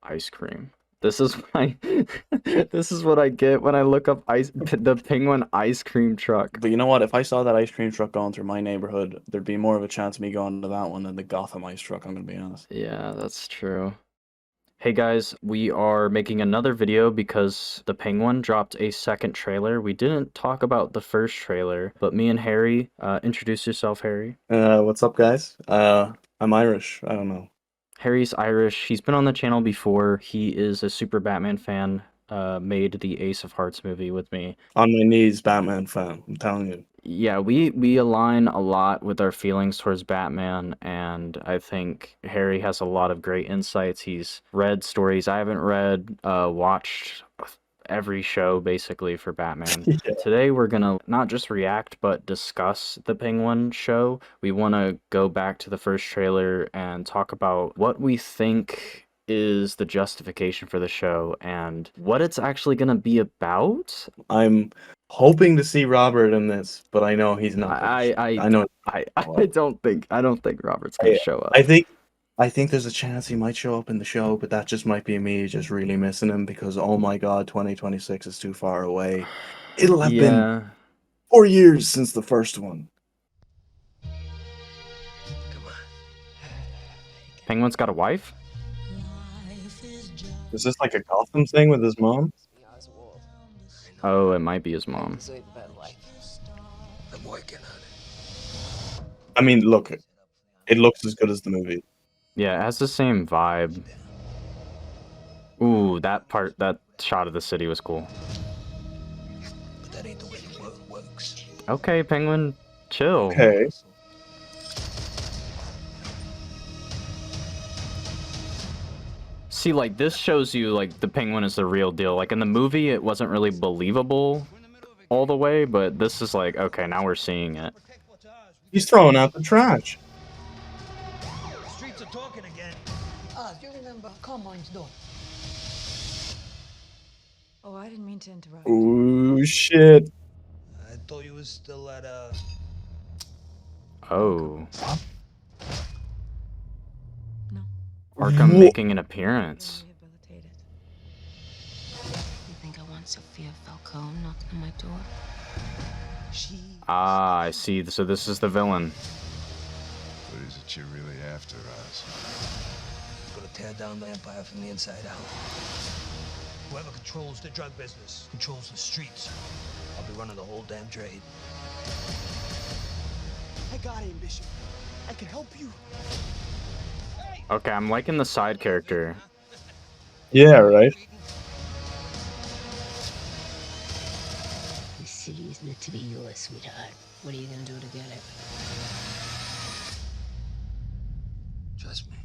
Ice cream. This is my this is what I get when I look up the penguin ice cream truck. But you know what? If I saw that ice cream truck going through my neighborhood, there'd be more of a chance of me going to that one than the Gotham ice truck, I'm gonna be honest. Yeah, that's true. Hey guys, we are making another video because the Penguin dropped a second trailer. We didn't talk about the first trailer, but me and Harry, introduce yourself, Harry. What's up, guys? I'm Irish. I don't know. Harry's Irish. He's been on the channel before. He is a super Batman fan. Made the Ace of Hearts movie with me. On my knees, Batman fan. I'm telling you. Yeah, we align a lot with our feelings towards Batman, and I think Harry has a lot of great insights. He's read stories I haven't read, watched every show basically for Batman. Yeah. Today we're gonna not just react but discuss the Penguin show. We want to go back to the first trailer and talk about what we think is the justification for the show and what it's actually gonna be about. I'm hoping to see Robert in this, but I know he's not gonna. I know. I don't think Robert's gonna I, show up. I think there's a chance he might show up in the show, but that just might be me just really missing him because oh my God, 2026 is too far away. It'll have been Yeah. 4 years since the first one. Penguin's got a wife? Is this like a Gotham thing with his mom? Oh, it might be his mom. I'm working on it. I mean, look, it looks as good as the movie. Yeah, it has the same vibe. Ooh, that shot of the city was cool. But that ain't the way the world works. Okay, Penguin, chill. Okay. See, like, this shows you, like, the Penguin is the real deal. Like, in the movie, it wasn't really believable all the way, but this is like, okay, now we're seeing it. He's throwing out the trash. The streets are talking again. Do you remember Carmine's door? Oh, I didn't mean to interrupt. Ooh, shit. I thought you was still at Oh. No. Arkham making an appearance. Rehabilitated. You think I want Sophia Falcone knocking on my door? she. Ah, I see. So this is the villain. What is it you're really after, Oz? Gonna tear down the empire from the inside out. Whoever controls the drug business controls the streets. I'll be running the whole damn trade. I got him, Bishop. I can help you. Okay, I'm liking the side character. Yeah, right. The city is meant to be yours, sweetheart. What are you gonna do to get it? Trust me.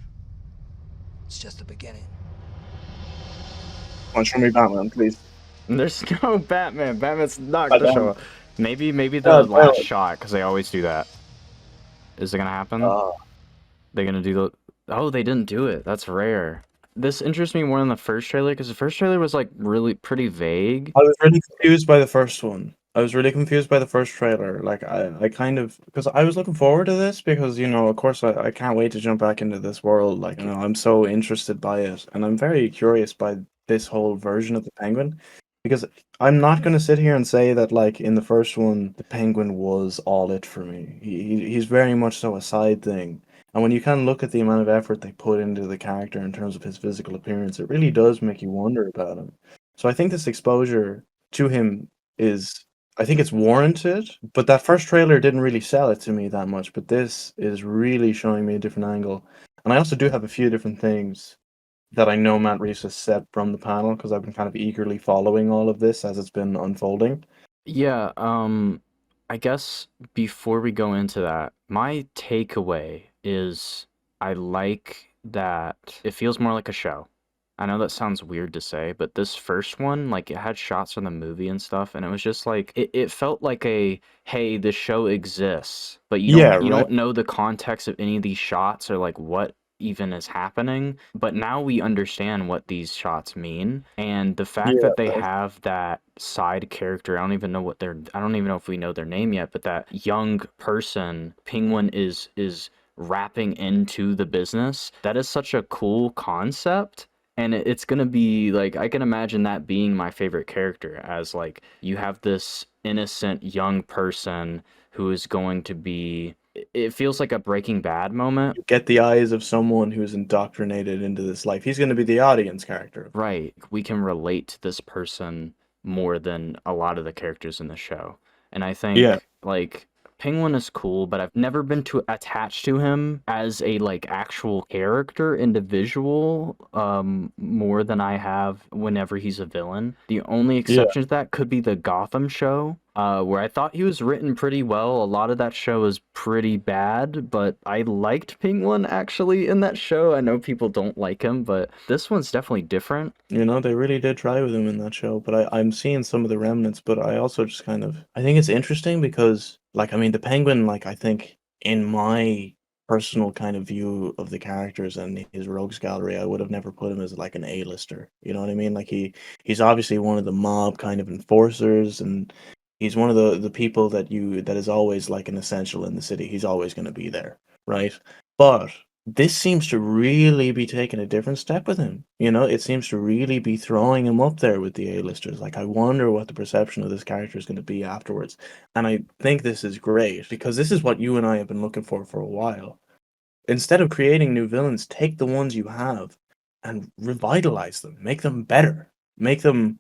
It's just the beginning. Come on, show me Batman, please. There's no Batman. Batman's not God gonna show damn. up. Maybe the God last damn. shot, because they always do that. Is it gonna happen? They're gonna do the... Oh, they didn't do it. That's rare. This interests me more than the first trailer, because the first trailer was, like, really pretty vague. I was really confused by the first one. I was really confused by the first trailer. Like, I kind of... Because I was looking forward to this because, you know, of course, I can't wait to jump back into this world. Like, you know, I'm so interested by it. And I'm very curious by this whole version of the Penguin. Because I'm not going to sit here and say that, like, in the first one, the Penguin was all it for me. He's very much so a side thing. And when you kind of look at the amount of effort they put into the character in terms of his physical appearance, it really does make you wonder about him. So I think this exposure to him is, I think it's warranted, but that first trailer didn't really sell it to me that much, but this is really showing me a different angle. And I also do have a few different things that I know Matt Reeves has said from the panel, because I've been kind of eagerly following all of this as it's been unfolding. Yeah, I guess before we go into that, my takeaway is I like that it feels more like a show. I know that sounds weird to say, but this first one, like, it had shots from the movie and stuff, and it was just like it felt like a, hey, the show exists, but Yeah, you right. don't know the context of any of these shots or like what even is happening, but now we understand what these shots mean, and the fact Yeah, that they right. have that side character, I don't even know if we know their name yet, but that young person, Penguin, is wrapping into the business. That is such a cool concept. And it's gonna be like I can imagine that being my favorite character as like you have this innocent young person who is going to be it feels like a Breaking Bad moment. You get the eyes of someone who's indoctrinated into this life. He's going to be the audience character. Right. We can relate to this person more than a lot of the characters in the show. And I Yeah, think like Penguin is cool, but I've never been too attached to him as a like actual character, individual, more than I have whenever he's a villain. The only yeah. exception to that could be the Gotham show, where I thought he was written pretty well. A lot of that show is pretty bad, but I liked Penguin actually in that show. I know people don't like him, but this one's definitely different. You know, they really did try with him in that show, but I'm seeing some of the remnants, but I also just kind of I think it's interesting because like I mean the Penguin, like I think in my personal kind of view of the characters and his rogues gallery, I would have never put him as like an A-lister. You know what I mean? Like he's obviously one of the mob kind of enforcers, and he's one of the people that is always like an essential in the city. He's always going to be there, right? But this seems to really be taking a different step with him. You know, it seems to really be throwing him up there with the A-listers. Like, I wonder what the perception of this character is going to be afterwards. And I think this is great because this is what you and I have been looking for a while. Instead of creating new villains, take the ones you have and revitalize them, make them better, make them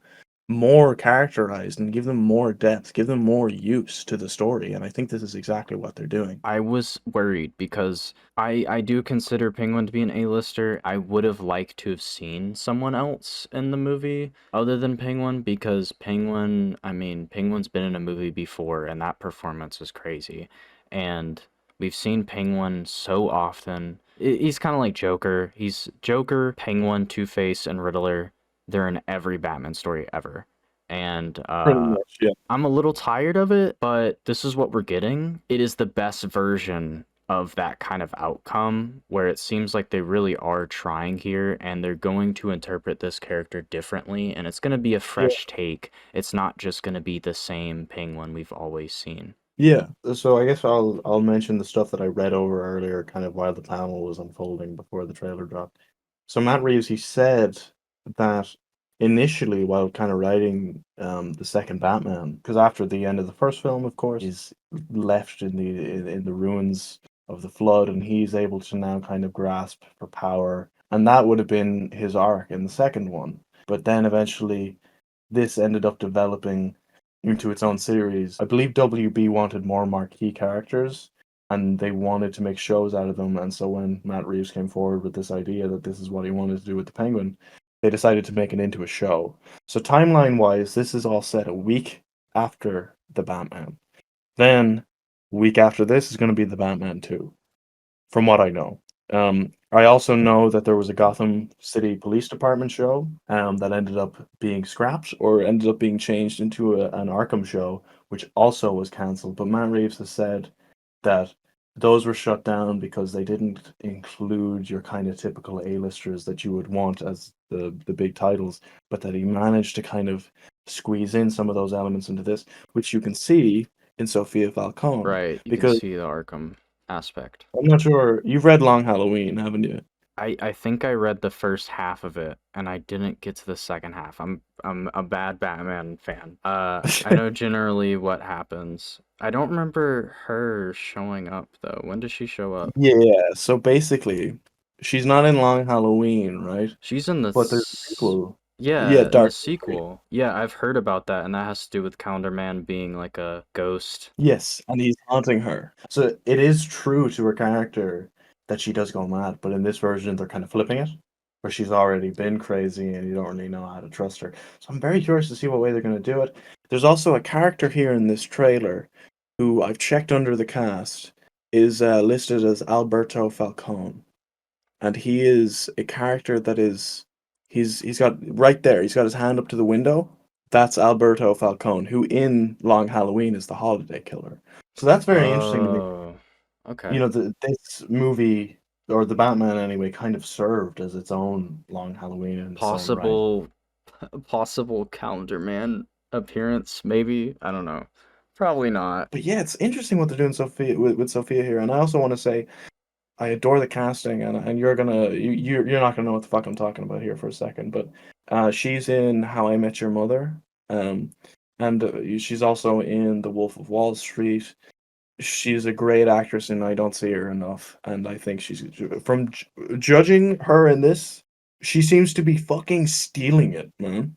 more characterized and give them more depth, give them more use to the story. And I think this is exactly what they're doing. I was worried because I do consider Penguin to be an A-lister. I would have liked to have seen someone else in the movie other than Penguin because Penguin, I mean, Penguin's been in a movie before and that performance is crazy. And we've seen Penguin so often. He's kind of like Joker. He's Joker, Penguin, Two-Face, and Riddler. They're in every Batman story ever. And Pretty much, yeah. I'm a little tired of it, but this is what we're getting. It is the best version of that kind of outcome where it seems like they really are trying here and they're going to interpret this character differently and it's going to be a Yeah. fresh take. It's not just going to be the same Penguin we've always seen. Yeah, so I guess I'll mention the stuff that I read over earlier, kind of while the panel was unfolding before the trailer dropped. So Matt Reeves, he said that initially, while kind of writing the second Batman, because after the end of the first film, of course, he's left in the ruins of the flood, and he's able to now kind of grasp for power, and that would have been his arc in the second one. But then eventually, this ended up developing into its own series. I believe WB wanted more marquee characters and they wanted to make shows out of them. And so when Matt Reeves came forward with this idea that this is what he wanted to do with the Penguin, they decided to make it into a show. So timeline wise, this is all set a week after the Batman. Then, week after this is going to be the Batman 2 from what I know. I also know that there was a Gotham City Police Department show that ended up being scrapped or ended up being changed into an Arkham show, which also was cancelled. But Matt Reeves has said that those were shut down because they didn't include your kind of typical A-listers that you would want as the big titles, but that he managed to kind of squeeze in some of those elements into this, which you can see in Sophia Falcone. Right, you can Because see the Arkham aspect. I'm not sure. You've read Long Halloween, haven't you? I think I read the first half of it and I didn't get to the second half. I'm a bad Batman fan. I know generally what happens. I don't remember her showing up though. When does she show up? Yeah, so basically, she's not in Long Halloween, right? She's in the But there's a sequel. Yeah, yeah, in the Dark Victory. sequel. Yeah, I've heard about that and that has to do with Calendar Man being like a ghost. Yes, and he's haunting her. So it is true to her character that she does go mad, but in this version, they're kind of flipping it, where she's already been crazy and you don't really know how to trust her. So I'm very curious to see what way they're going to do it. There's also a character here in this trailer who I've checked under the cast is listed as Alberto Falcone. And he is a character that is he's got right there, he's got his hand up to the window. That's Alberto Falcone, who in Long Halloween is the holiday killer. So that's very interesting to me. Oh, You okay. know, this movie or the Batman anyway kind of served as its own Long Halloween in its own right. Possible possible Calendar Man appearance, maybe? I don't know. Probably not. But yeah, it's interesting what they're doing Sophia with Sophia here. And I also want to say I adore the casting, and you're not gonna know what the fuck I'm talking about here for a second, but she's in How I Met Your Mother, um, and she's also in The Wolf of Wall Street. She's a great actress, and I don't see her enough. And I think from judging her in this, she seems to be fucking stealing it, man.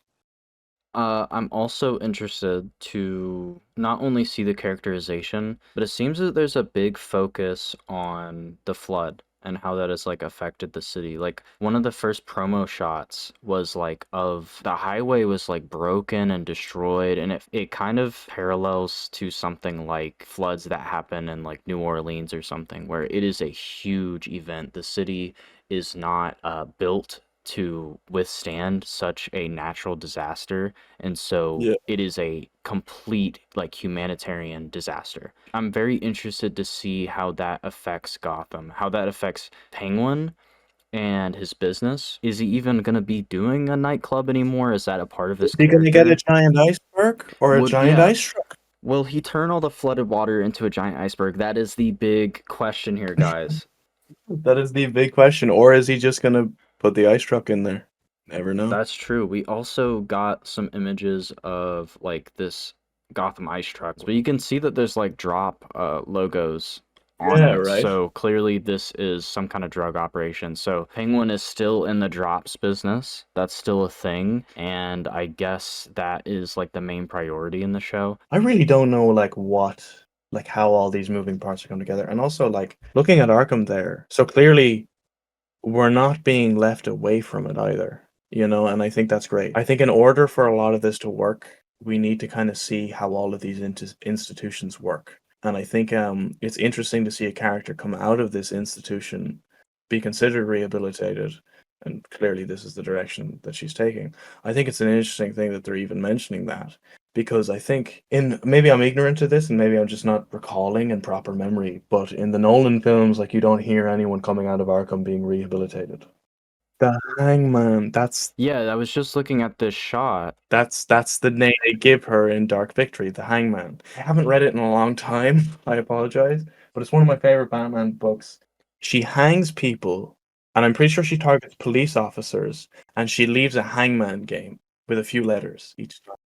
I'm also interested to not only see the characterization, but it seems that there's a big focus on the flood and how that has like affected the city. Like one of the first promo shots was like of the highway was like broken and destroyed, and it kind of parallels to something like floods that happen in like New Orleans or something, where it is a huge event. The city is not built to withstand such a natural disaster, and so Yeah. it is a complete like humanitarian disaster. I'm very interested to see how that affects Gotham, how that affects Penguin and his business. Is he even going to be doing a nightclub anymore? Is that a part of Is his he gonna get a character? giant iceberg or a Would giant yeah, ice truck? will he turn all the flooded water into a giant iceberg? That is the big question here, guys. That is the big question. Or is he just gonna put the ice truck in there? Never know. That's true. We also got some images of like this Gotham Ice truck, but you can see that there's like drop logos on Yeah, it. right. So clearly this is some kind of drug operation. So Penguin is still in the drops business. That's still a thing, and I guess that is like the main priority in the show. I really don't know like how all these moving parts are coming together. And also like looking at Arkham there, so clearly we're not being left away from it either, and I think that's great. I think in order for a lot of this to work, we need to kind of see how all of these institutions work. And I think it's interesting to see a character come out of this institution, be considered rehabilitated, and clearly this is the direction that she's taking. I think it's an interesting thing that they're even mentioning that, because I think in maybe I'm ignorant to this and maybe I'm just not recalling in proper memory, but in the Nolan films, like you don't hear anyone coming out of Arkham being rehabilitated. The Hangman, Yeah, I was just looking at this shot. that's the name they give her in Dark Victory, the Hangman. I haven't read it in a long time. I apologize, but it's one of my favorite Batman books. She hangs people, and I'm pretty sure she targets police officers, and she leaves a hangman game with a few letters each time.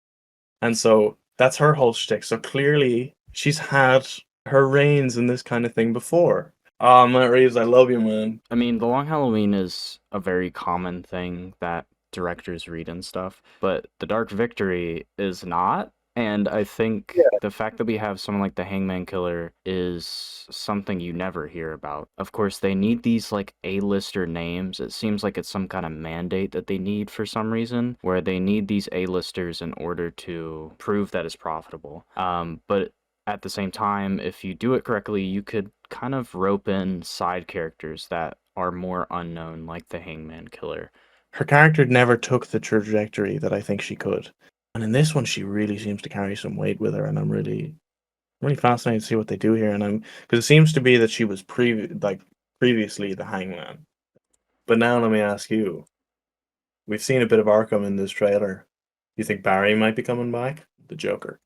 And so that's her whole shtick. So clearly she's had her reigns in this kind of thing before. Oh, Matt Reeves, I love you, man. I mean, The Long Halloween is a very common thing that directors read and stuff, but The Dark Victory is not. And I think Yeah. the fact that we have someone like the Hangman Killer is something you never hear about. Of course, they need these like A-lister names. It seems like it's some kind of mandate that they need for some reason, where they need these A-listers in order to prove that it's profitable. But at the same time, if you do it correctly, you could kind of rope in side characters that are more unknown, like the Hangman Killer. Her character never took the trajectory that I think she could. And in this one, she really seems to carry some weight with her, and I'm really fascinated to see what they do here. And because it seems to be that she was previously the Hangman. But now let me ask you: we've seen a bit of Arkham in this trailer. You think Barry might be coming back? The Joker.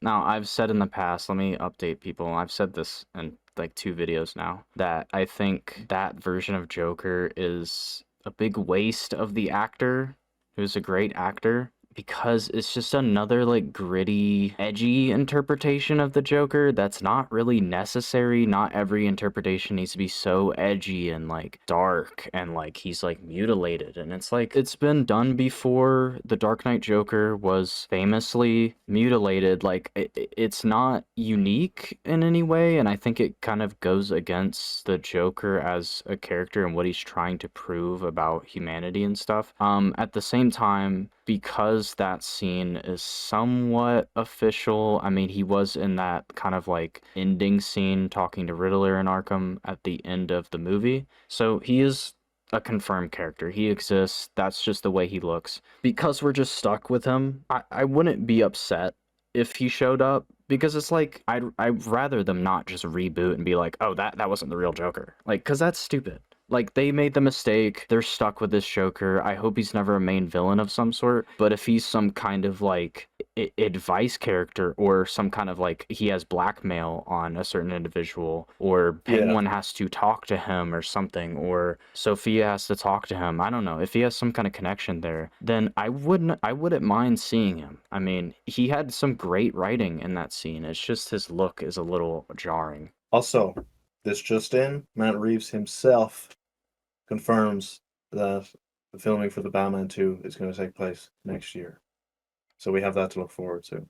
Now, I've said in the past, let me update people. I've said this in like 2 videos now, that I think that version of Joker is a big waste of the actor, who's a great actor, because it's just another like gritty, edgy interpretation of the Joker that's not really necessary. Not every interpretation needs to be so edgy and like dark and like he's like mutilated. And it's like it's been done before. The Dark Knight Joker was famously mutilated. Like it's not unique in any way, and I think it kind of goes against the Joker as a character and what he's trying to prove about humanity and stuff. At the same time, because that scene is somewhat official. I mean, he was in that kind of like ending scene talking to Riddler in Arkham at the end of the movie. So he is a confirmed character. He exists. That's just the way he looks. Because we're just stuck with him, I wouldn't be upset if he showed up, because it's like I'd rather them not just reboot and be like, oh, that wasn't the real Joker. Like, because that's stupid. Like, they made the mistake. They're stuck with this Joker. I hope he's never a main villain of some sort. But if he's some kind of, like, advice character, or some kind of like he has blackmail on a certain individual, or Yeah. Penguin has to talk to him or something, or Sophia has to talk to him. I don't know. If he has some kind of connection there, then I wouldn't mind seeing him. I mean, he had some great writing in that scene. It's just his look is a little jarring. Also, this just in, Matt Reeves himself confirms that the filming for the Batman 2 is going to take place next year. So we have that to look forward to.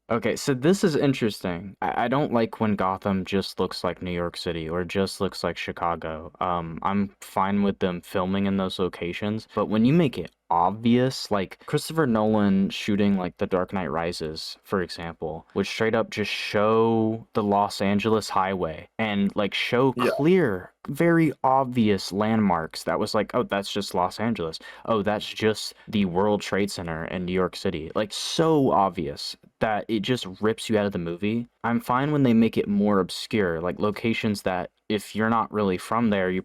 Okay, so this is interesting. I don't like when Gotham just looks like New York City or just looks like Chicago. I'm fine with them filming in those locations, but when you make it obvious, like Christopher Nolan shooting like The Dark Knight Rises, for example, would straight up just show the Los Angeles highway and like show Yeah. clear, very obvious landmarks that was like, oh, that's just Los Angeles. Oh, that's just the World Trade Center in New York City. Like, so obvious that it just rips you out of the movie. I'm fine when they make it more obscure, like locations that if you're not really from there, you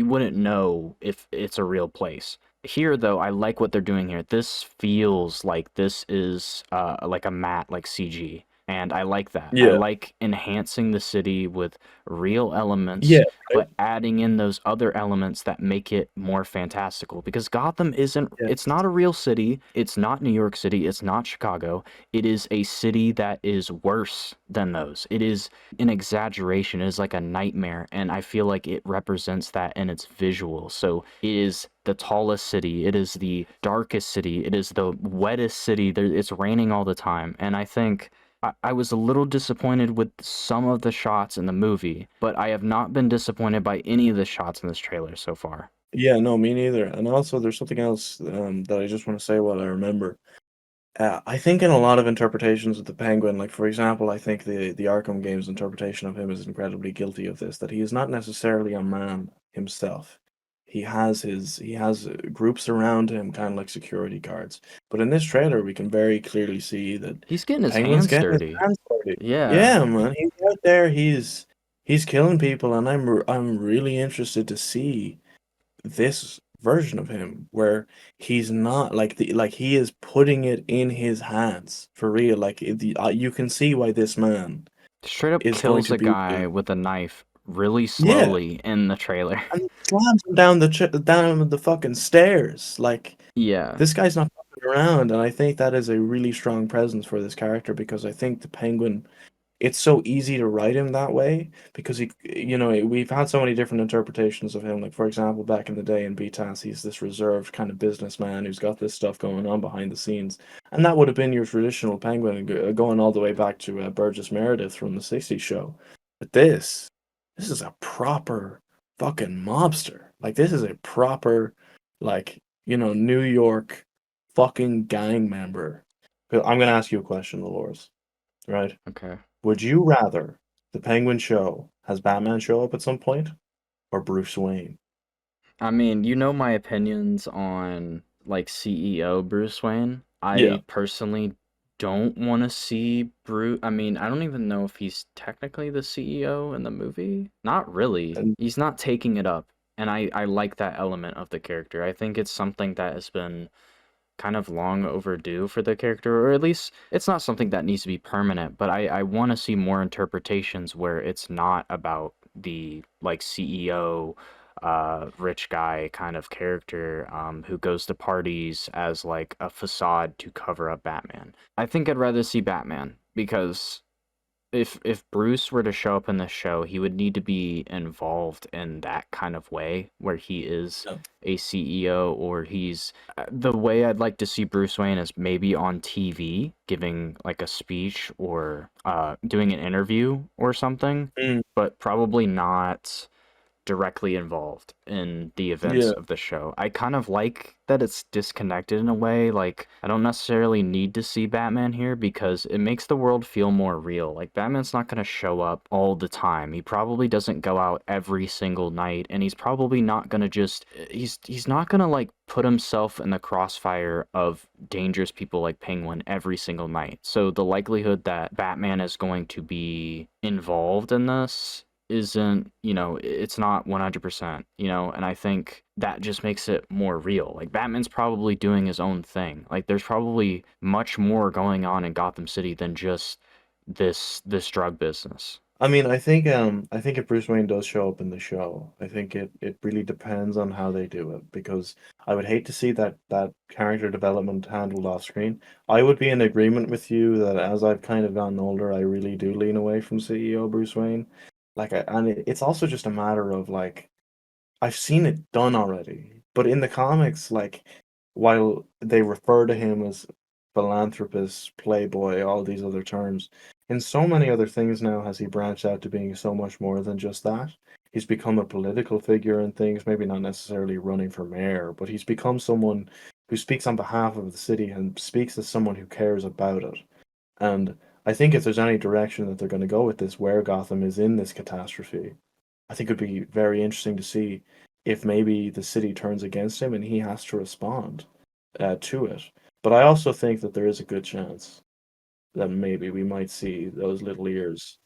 wouldn't know if it's a real place. Here, though, I like what they're doing here. This feels like this is like a matte, like CG. And I like that. I Yeah. like enhancing the city with real elements, Yeah. Right? but adding in those other elements that make it more fantastical. Because Gotham isn't, Yeah. it's not a real city. It's not New York City. It's not Chicago. It is a city that is worse than those. It is an exaggeration. It is like a nightmare. And I feel like it represents that in its visual. So it is the tallest city. It is the darkest city. It is the wettest city. It's raining all the time. And I think I was a little disappointed with some of the shots in the movie, but I have not been disappointed by any of the shots in this trailer so far. Yeah, no, me neither. And also, there's something else that I just want to say while I remember. I think in a lot of interpretations of the Penguin, like for example, I think the Arkham games interpretation of him is incredibly guilty of this, that he is not necessarily a man himself. He has groups around him, kind of like security guards. But in this trailer, we can very clearly see that He's getting the his Penguin's hands getting his dirty. hands dirty. Yeah. Yeah, man, he's out there. He's killing people, and I'm really interested to see this version of him where he's not like he is putting it in his hands for real. You can see why this man Straight up is going kills to a be guy with a knife really yeah, slowly in the trailer. and slams him down the fucking stairs. Like Yeah. this guy's not fucking around, and I think that is a really strong presence for this character because I think the Penguin, it's so easy to write him that way because we've had so many different interpretations of him. Like for example, back in the day in BTAS, he's this reserved kind of businessman who's got this stuff going on behind the scenes, and that would have been your traditional Penguin going all the way back to Burgess Meredith from the '60s show. But this is a proper fucking mobster. Like this is a proper New York fucking gang member. I'm gonna ask you a question, Dolores. Right? Okay. Would you rather the Penguin show has Batman show up at some point or Bruce Wayne? I mean, you know my opinions on like CEO Bruce Wayne. Yeah. I personally don't want to see Bruce. I mean, I don't even know if he's technically the CEO in the movie. Not really. And He's not taking it up. And I like that element of the character. I think it's something that has been kind of long overdue for the character, or at least it's not something that needs to be permanent, but I want to see more interpretations where it's not about the like CEO rich guy kind of character who goes to parties as like a facade to cover up Batman. I think I'd rather see Batman because if Bruce were to show up in the show, he would need to be involved in that kind of way where he is yeah. a CEO, or he's the way I'd like to see Bruce Wayne is maybe on TV giving like a speech or doing an interview or something, Mm, but probably not directly involved in the events yeah. of the show. I kind of like that it's disconnected in a way. Like, I don't necessarily need to see Batman here because it makes the world feel more real. Like, Batman's not going to show up all the time. He probably doesn't go out every single night, and he's probably not going to just he's not going to like put himself in the crossfire of dangerous people like Penguin every single night. So the likelihood that Batman is going to be involved in this isn't, it's not 100%, and I think that just makes it more real. Like, Batman's probably doing his own thing. Like, there's probably much more going on in Gotham City than just this drug business. I mean, I think if Bruce Wayne does show up in the show, I think it really depends on how they do it, because I would hate to see that character development handled off screen. I would be in agreement with you that as I've kind of gotten older, I really do lean away from CEO Bruce Wayne. It's also just a matter of like I've seen it done already. But in the comics, like, while they refer to him as philanthropist, playboy, all these other terms, in so many other things now has he branched out to being so much more than just that. He's become a political figure and things, maybe not necessarily running for mayor, but he's become someone who speaks on behalf of the city and speaks as someone who cares about it. And I think if there's any direction that they're going to go with this, where Gotham is in this catastrophe, I think it would be very interesting to see if maybe the city turns against him and he has to respond to it. But I also think that there is a good chance that maybe we might see those little ears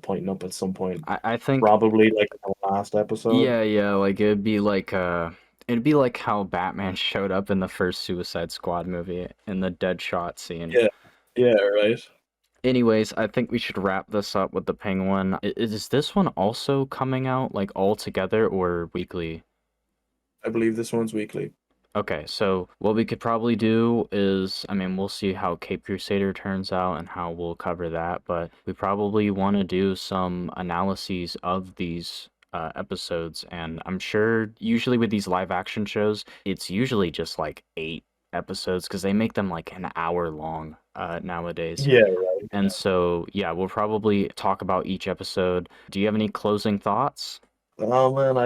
pointing up at some point, I think, probably like in the last episode. yeah, like it'd be like how Batman showed up in the first Suicide Squad movie in the Deadshot scene. Yeah, yeah, right. Anyways, I think we should wrap this up with the Penguin. Is this one also coming out like all together or weekly? I believe this one's weekly. Okay, so what we could probably do is, I mean, we'll see how Cape Crusader turns out and how we'll cover that, but we probably want to do some analyses of these episodes, and I'm sure usually with these live action shows, it's usually just like 8 episodes because they make them like an hour long nowadays. Yeah, right. And so, yeah, we'll probably talk about each episode. Do you have any closing thoughts? Oh man,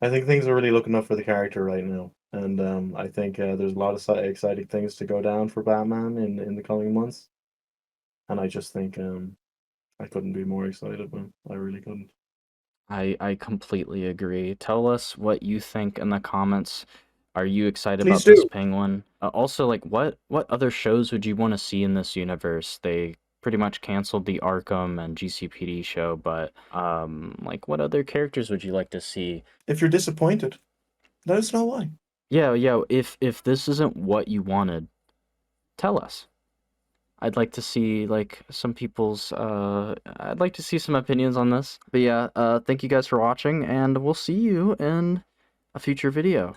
I think things are really looking up for the character right now, and I think there's a lot of exciting things to go down for Batman in the coming months, and I just think I couldn't be more excited, man. I really couldn't. I completely agree. Tell us what you think in the comments. Are you excited Please about this do. Penguin? Also, like, what other shows would you want to see in this universe? They pretty much canceled the Arkham and GCPD show, but like, what other characters would you like to see? If you're disappointed, let us know why. Yeah. If this isn't what you wanted, tell us. I'd like to see like some people's I'd like to see some opinions on this. But yeah, thank you guys for watching and we'll see you in a future video.